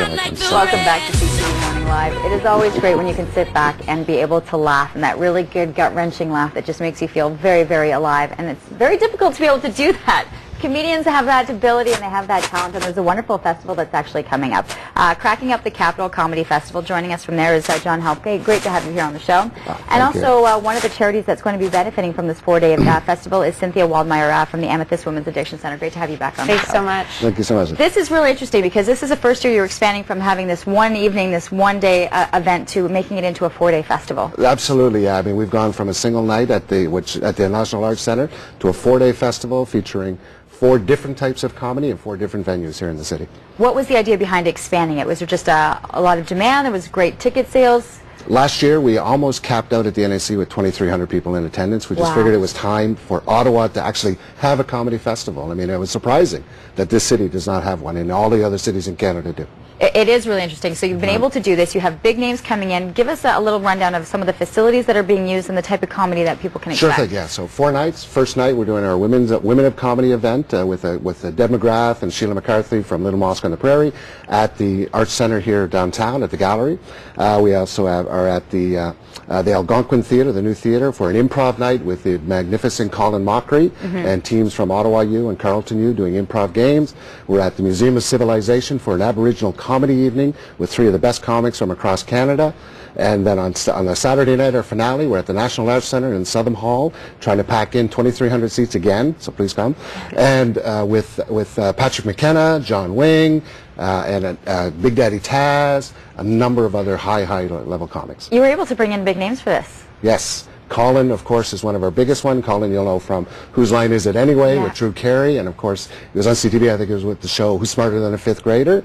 Welcome back to CTV Morning Live. It is always great when you can sit back and be able to laugh, and that really good gut-wrenching laugh that just makes you feel very, very alive. And it's very difficult to be able to do that. Comedians have that ability and they have that talent, and there's a wonderful festival that's actually coming up. Cracking Up the Capital Comedy Festival. Joining us from there is John Helmkay. Great to have you here on the show. And also one of the charities that's going to be benefiting from this 4-day festival is Cynthia Waldmeier from the Amethyst Women's Addiction Center. Great to have you back on the show. Thanks so much. Thank you so much. This is really interesting because this is the first year you're expanding from having this one evening, this one-day event to making it into a 4-day festival. Absolutely, yeah. I mean, we've gone from a single night at the National Arts Center to a 4-day festival featuring 4 different types of comedy and 4 different venues here in the city. What was the idea behind expanding it? Was there just a lot of demand? There was great ticket sales? Last year, we almost capped out at the NAC with 2,300 people in attendance. We just figured it was time for Ottawa to actually have a comedy festival. I mean, it was surprising that this city does not have one, and all the other cities in Canada do. It is really interesting. So you've been able to do this. You have big names coming in. Give us a little rundown of some of the facilities that are being used and the type of comedy that people can expect. Sure thing, yeah. So 4 nights. First night, we're doing our Women of Comedy event with Deb McGrath and Sheila McCarthy from Little Mosque on the Prairie at the Arts Center here downtown at the Gallery. We also are at the Algonquin Theatre, the new theatre, for an improv night with the magnificent Colin Mockery and teams from Ottawa U and Carleton U doing improv games. We're at the Museum of Civilization for an Aboriginal comedy evening with 3 of the best comics from across Canada. And then on the Saturday night, our finale, we're at the National Arts Center in Southam Hall, trying to pack in 2,300 seats again, so please come. And with Patrick McKenna, John Wing, and Big Daddy Taz, a number of other high-level comics. You were able to bring in big names for this. Yes. Colin, of course, is one of our biggest ones. Colin, you'll know from Whose Line Is It Anyway with Drew Carey, and of course, he was on CTV. I think it was with the show Who's Smarter Than a Fifth Grader.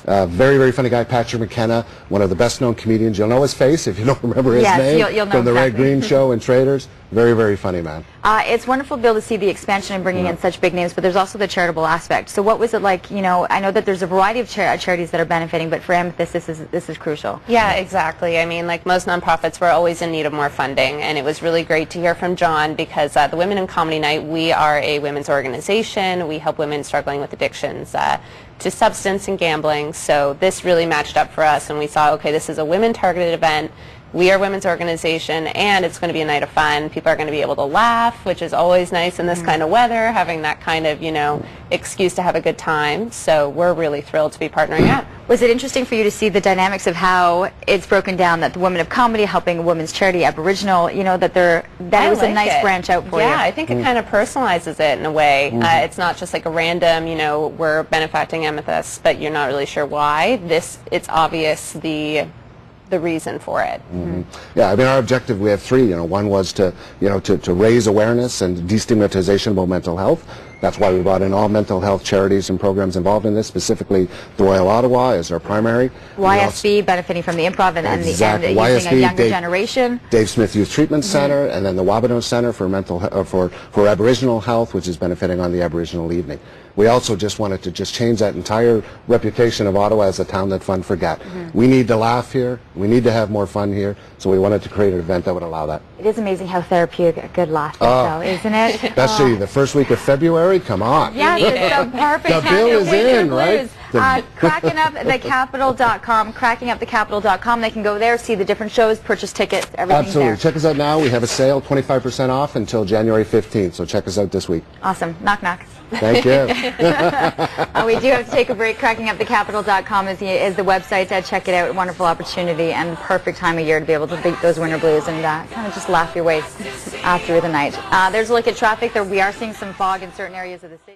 Very, very funny guy, Patrick McKenna, one of the best-known comedians. You'll know his face if you don't remember his name you'll know from the Red exactly. Green Show and Traders. Very, very funny man. It's wonderful to be able to see the expansion and bringing in such big names, but there's also the charitable aspect. So what was it like? You know, I know that there's a variety of charities that are benefiting, but for Amethyst, this is crucial. Yeah, exactly. I mean, like most nonprofits, we're always in need of more funding, and it was really great to hear from John because the Women in Comedy Night, we are a women's organization. We help women struggling with addictions to substance and gambling. So this really matched up for us, and we saw, okay, this is a women-targeted event. We are a women's organization, and it's going to be a night of fun. People are going to be able to laugh, which is always nice in this kind of weather, having that kind of, you know, excuse to have a good time. So we're really thrilled to be partnering up. Was it interesting for you to see the dynamics of how it's broken down, that the Women of Comedy helping a women's charity, Aboriginal, you know, that it was a nice branch out for you? Yeah, I think it kind of personalizes it in a way. It's not just like a random, you know, we're benefacting Amethyst, but you're not really sure why. It's obvious the reason for it. Yeah, I mean, our objective, we have 3. You know, one was to raise awareness and destigmatization about mental health. That's why we brought in all mental health charities and programs involved in this, specifically the Royal Ottawa as our primary. YSB benefiting from the improv and using a younger generation. Dave Smith Youth Treatment Center, and then the Wabineau Center for for Aboriginal Health, which is benefiting on the Aboriginal evening. We also just wanted to change that entire reputation of Ottawa as a town that fun forget. We need to laugh here. We need to have more fun here. So we wanted to create an event that would allow that. It is amazing how therapeutic a good laugh is, though, isn't it? Especially the first week of February. Come on. Yeah, it's the perfect the bill is in, right? Crackingupthecapital.com, crackingupthecapital.com. They can go there, see the different shows, purchase tickets, everything's Absolutely. there. Check us out now. We have a sale, 25% off until January 15th. So check us out this week. Awesome. Knock, knock. Thank you. We do have to take a break. Crackingupthecapital.com is the website. Check it out. Wonderful opportunity and perfect time of year to be able to beat those winter blues and kind of just laugh your way through the night. There's a look at traffic. We are seeing some fog in certain areas of the city.